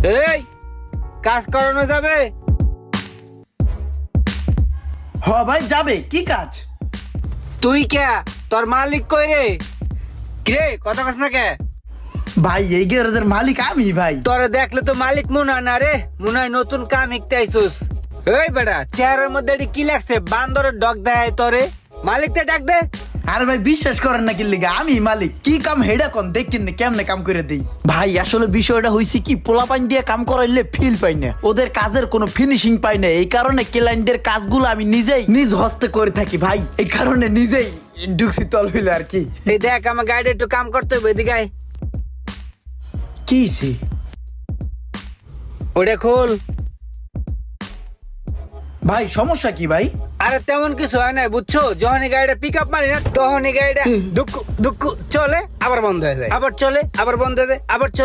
এই কাজ করানো যাবে? হ ভাই যাবে, কি কাজ? তুই কে? তোর মালিক কই রে? কে কথা কস না কে? ভাই এই গ্যারেজের মালিক আমি ভাই। তোরে দেখলে তো মালিক মনে হয় না রে, মনে হয় নতুন কাম শিখতে আইসুস। এই বেটা, চেহারার মধ্যে এটি কি লাগছে? বান্দরের ডগ দেয় তোরে। মালিকটা ডাক দে। আরে ভাই বিশ্বাস করেন না কি লিগা, আমি মালিক। কি কাম হেডা কোন দেখেন না কেমনে কাম করে দেই। ভাই আসলে বিষয়টা হইছে কি, পোলাপান দিয়ে কাম করাইলে ফিল পাই না, ওদের কাজের কোনো ফিনিশিং পাই না। এই কারণে ক্লায়েন্টের কাজগুলো আমি নিজেই নিজ হস্তে করে থাকি ভাই। এই কারণে নিজেই ঢুকছি তল হইলে আর কি। এই দেখ আমার গাড়ি একটু কাম করতে হবে, এদিকে আয়। কি হইছে? ওটা খোল। ভাই সমস্যা কি ভাই? আরে তেমন কিছু হয় না, বুঝছো? যখনই গাড়িটা পিক আপ মারি না, তখনই গাড়িটা দুক্কু দুক্কু চলে, আবার বন্ধ হয়ে যায়, আবার চলে, আবার বন্ধ হয়ে যায়, আবার চলে।